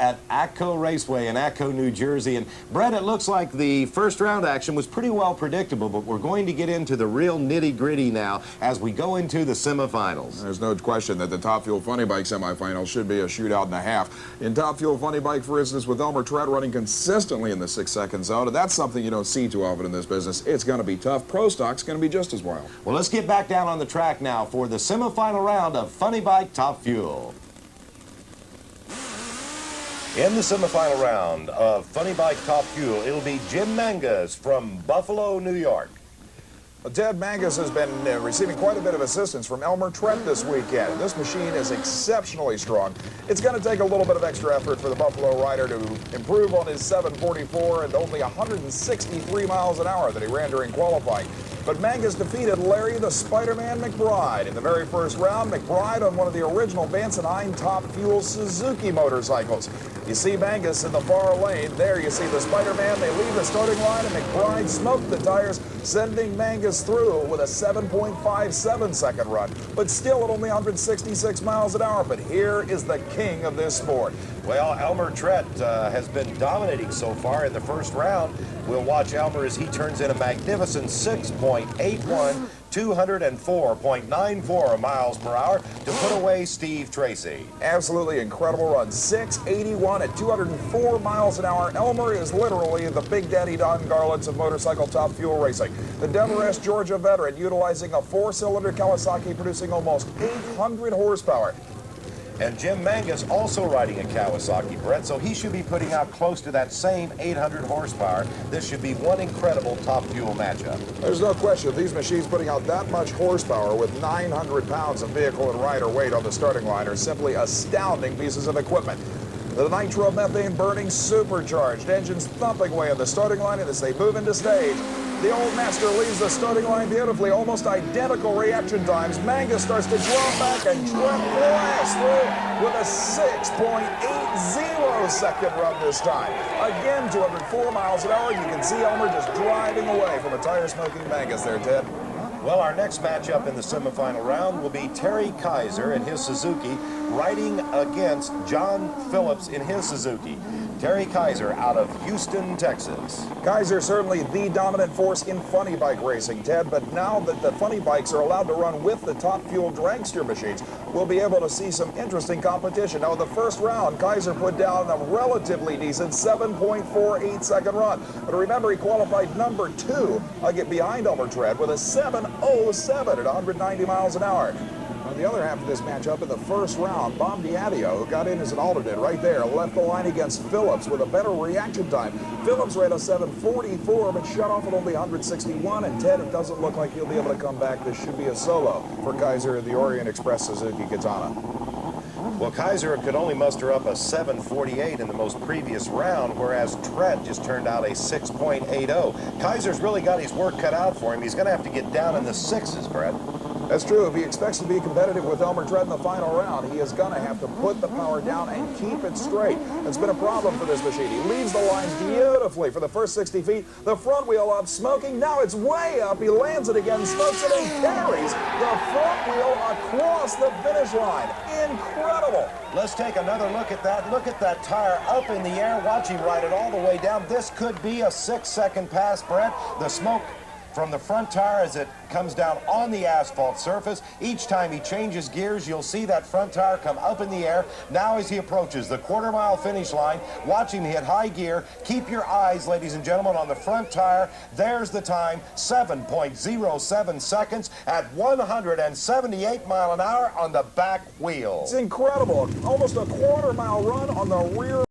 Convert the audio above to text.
at Atco Raceway in Atco, New Jersey. And Brett, it looks like the first round action was pretty well predictable, but we're going to get into the real nitty-gritty now as we go into the semifinals. There's no question that the Top Fuel Funny Bike semifinals should be a shootout and a half. In Top Fuel Funny Bike, for instance, with Elmer Trett running consistently in the 6-second zone, and that's something you don't see too often in this business. It's going to be tough. Pro Stock's going to be just as wild. Well, let's get back down on the track now for the semifinal round of Funny Bike Top Fuel. In the semifinal round of Funny Bike Top Fuel, it'll be Jim Mangus from Buffalo, New York. Well, Ted Mangus has been receiving quite a bit of assistance from Elmer Trett this weekend. This machine is exceptionally strong. It's going to take a little bit of extra effort for the Buffalo rider to improve on his 744 and only 163 miles an hour that he ran during qualifying. But Mangus defeated Larry the Spider-Man McBride in the very first round. McBride on one of the original Vance & Hine Top Fuel Suzuki motorcycles. You see Mangus in the far lane. There you see the Spider-Man. They leave the starting line, and McBride smoked the tires, sending Mangus through with a 7.57-second run, but still at only 166 miles an hour. But here is the king of this sport. Well, Elmer Trett has been dominating so far in the first round. We'll watch Elmer as he turns in a magnificent 6.81, 204.94 miles per hour to put away Steve Tracy. Absolutely incredible run. 681 at 204 miles an hour. Elmer is literally the Big Daddy Don Garlits of motorcycle Top Fuel racing. The Demarest, Georgia veteran utilizing a 4-cylinder Kawasaki producing almost 800 horsepower. And Jim Mangus also riding a Kawasaki, Brett, so he should be putting out close to that same 800 horsepower. This should be one incredible Top Fuel matchup. There's no question these machines putting out that much horsepower with 900 pounds of vehicle and rider weight on the starting line are simply astounding pieces of equipment. The nitromethane burning supercharged engines thumping away on the starting line, and as they move into stage, the old master leaves the starting line beautifully, almost identical reaction times. Mangus starts to draw back, and Trett blasts through with a 6.80-second run this time. Again, 204 miles an hour. You can see Elmer just driving away from a tire-smoking Mangus there, Ted. Well, our next matchup in the semifinal round will be Terry Kizer in his Suzuki riding against John Phillips in his Suzuki. Terry Kizer out of Houston, Texas. Kizer certainly the dominant force in funny bike racing, Ted, but now that the funny bikes are allowed to run with the Top Fuel dragster machines, we'll be able to see some interesting competition. Now, in the first round, Kizer put down a relatively decent 7.48-second run. But remember, he qualified number 2 behind Elmer Trett with a 7.07 at 190 miles an hour. On the other half of this matchup, in the first round, Bob Diadio, who got in as an alternate right there, left the line against Phillips with a better reaction time. Phillips ran a 7.44, but shut off at only 161, and Ted, it doesn't look like he'll be able to come back. This should be a solo for Kizer in the Orient Express Suzuki Katana. Well, Kizer could only muster up a 7.48 in the most previous round, whereas Trett just turned out a 6.80. Kizer's really got his work cut out for him. He's going to have to get down in the 6s, Brett. That's true. If he expects to be competitive with Elmer Trett in the final round, he is going to have to put the power down and keep it straight. It's been a problem for this machine. He leaves the lines beautifully for the first 60 feet. The front wheel up, smoking. Now it's way up. He lands it again, smokes it, and carries the front wheel across the finish line. Incredible. Let's take another look at that. Look at that tire up in the air. Watch him ride it all the way down. This could be a 6-second pass, Brett. The smoke from the front tire as it comes down on the asphalt surface. Each time he changes gears, you'll see that front tire come up in the air. Now as he approaches the quarter-mile finish line, watch him hit high gear. Keep your eyes, ladies and gentlemen, on the front tire. There's the time, 7.07 seconds at 178 miles an hour on the back wheel. It's incredible. Almost a quarter-mile run on the rear